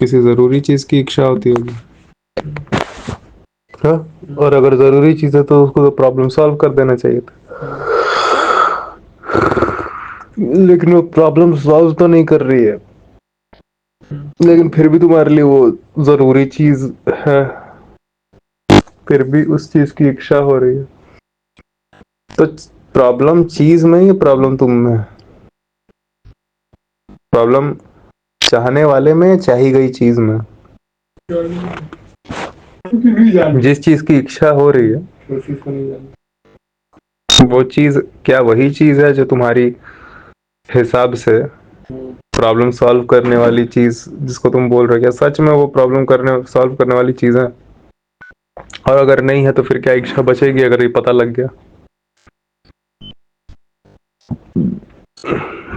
किसी जरूरी चीज की इच्छा होती होगी। हाँ। और अगर जरूरी चीज है तो उसको तो प्रॉब्लम सॉल्व कर देना चाहिए था, लेकिन वो प्रॉब्लम सॉल्व तो नहीं कर रही है, लेकिन फिर भी तुम्हारे लिए वो जरूरी चीज है, फिर भी उस चीज की इच्छा हो रही है। तो प्रॉब्लम चीज में या प्रॉब्लम तुम में है? प्रॉब्लम चाहने वाले में या चाही गई चीज में? जिस चीज की इच्छा हो रही है वो चीज क्या वही चीज है जो तुम्हारी हिसाब से प्रॉब्लम सॉल्व करने वाली चीज जिसको तुम बोल रहे हो, क्या सच में वो प्रॉब्लम करने सॉल्व करने वाली चीज है? और अगर नहीं है तो फिर क्या इच्छा बचेगी अगर ये पता लग गया?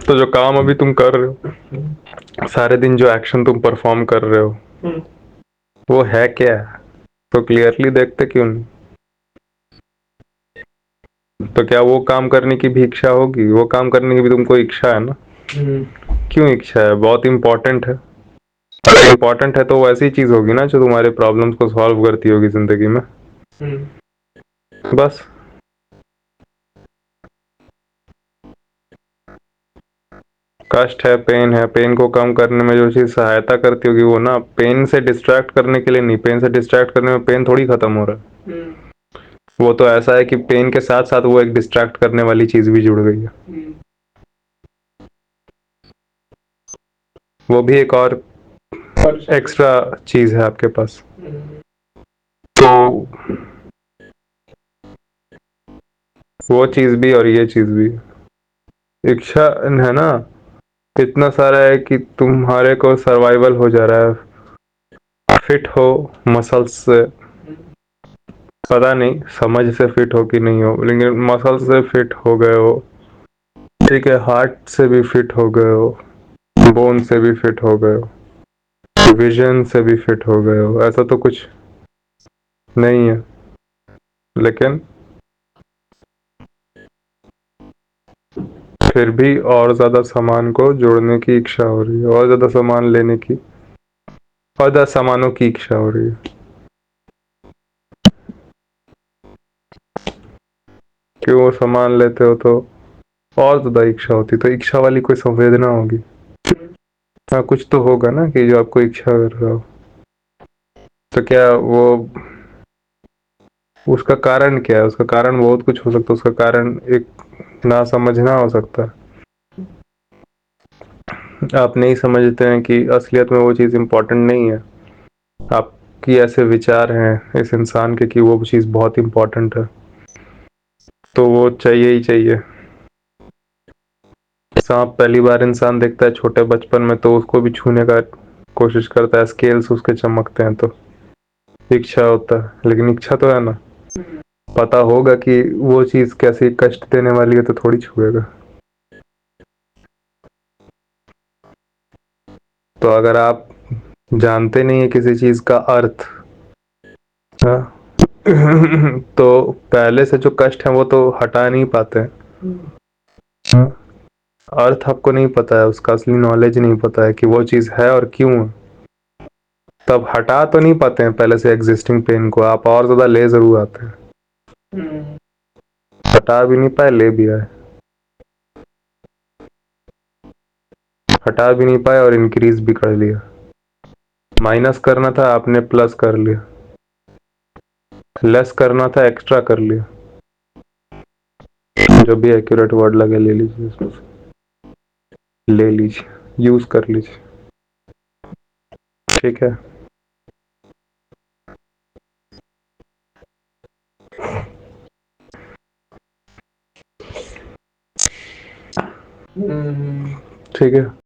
तो जो काम अभी तुम कर रहे हो, सारे दिन जो एक्शन तुम परफॉर्म कर रहे हो, वो है क्या? तो क्लियरली देखते क्यों नहीं? तो क्या वो काम करने की भी इच्छा होगी? वो काम करने की भी तुमको इच्छा है ना? क्यों इच्छा है? बहुत इंपॉर्टेंट है। अगर इंपॉर्टेंट है तो वो ऐसी चीज होगी ना जो तुम्हारे प्रॉब्लम्स को सॉल्व करती होगी जिंदगी में। बस। कष्ट है, पेन को कम करने में जो चीज सहायता करती होगी वो ना, पेन से डिस्ट्रैक्ट करने के लिए नहीं, पेन से डिस्ट्रैक्ट करने में पेन थोड़ी खत्म हो रहा है। वो तो ऐसा है कि पेन के साथ साथ वो एक डिस्ट्रैक्ट करने वाली चीज भी जुड़ गई है। वो भी एक और एक्स्ट्रा चीज है आपके पास। तो वो चीज भी और ये चीज भी, इच्छा है ना, इतना सारा है कि तुम्हारे को सर्वाइवल हो जा रहा है। फिट हो मसल्स से, पता नहीं समझ से फिट हो कि नहीं हो, लेकिन मसल से फिट हो गए हो, ठीक है, हार्ट से भी फिट हो गए हो, बोन से भी फिट हो गए हो, विजन से भी फिट हो गए हो, ऐसा तो कुछ नहीं है, लेकिन फिर भी और ज्यादा सामान को जोड़ने की इच्छा हो रही है, और ज्यादा सामान लेने की, और ज्यादा सामानों की इच्छा हो रही है। कि वो सामान लेते हो तो और ज्यादा इच्छा होती, तो इच्छा वाली कोई संवेदना होगी। हाँ, कुछ तो होगा ना कि जो आपको इच्छा कर रहा हो। तो क्या वो, उसका कारण क्या है? उसका कारण बहुत कुछ हो सकता है, उसका कारण एक ना समझना हो सकता है। आप नहीं समझते हैं कि असलियत में वो चीज़ इम्पोर्टेंट नहीं है, आपकी ऐसे विचार हैं इस इंसान के कि वो चीज़ बहुत इम्पोर्टेंट है, तो वो चाहिए ही चाहिए। सांप पहली बार इंसान देखता है छोटे बचपन में तो उसको भी छूने का कोशिश करता है, स्केल्स उसके चमकते हैं तो इच्छा होता है, लेकिन इच्छा तो है ना, पता होगा कि वो चीज़ कैसी कष्ट देने वाली है तो थोड़ी छुएगा। तो अगर आप जानते नहीं है किसी चीज का अर्थ, हाँ, तो पहले से जो कष्ट है वो तो हटा नहीं पाते हैं। हाँ, अर्थ आपको नहीं पता है, उसका असली नॉलेज नहीं पता है कि वो चीज है और क्यों है, तब हटा तो नहीं पाते हैं पहले से एग्जिस्टिंग पेन को, आप और ज्यादा ले जरूर आते हैं। हटा भी नहीं पाए, ले भी आए, हटा भी नहीं पाए और इंक्रीज भी कर लिया, माइनस करना था आपने प्लस कर लिया, लेस करना था एक्स्ट्रा कर लिया, जो भी एक्यूरेट वर्ड लगे ले लीजिए उसमें से, ले लीजिए, यूज कर लीजिए, ठीक है। ठीक है।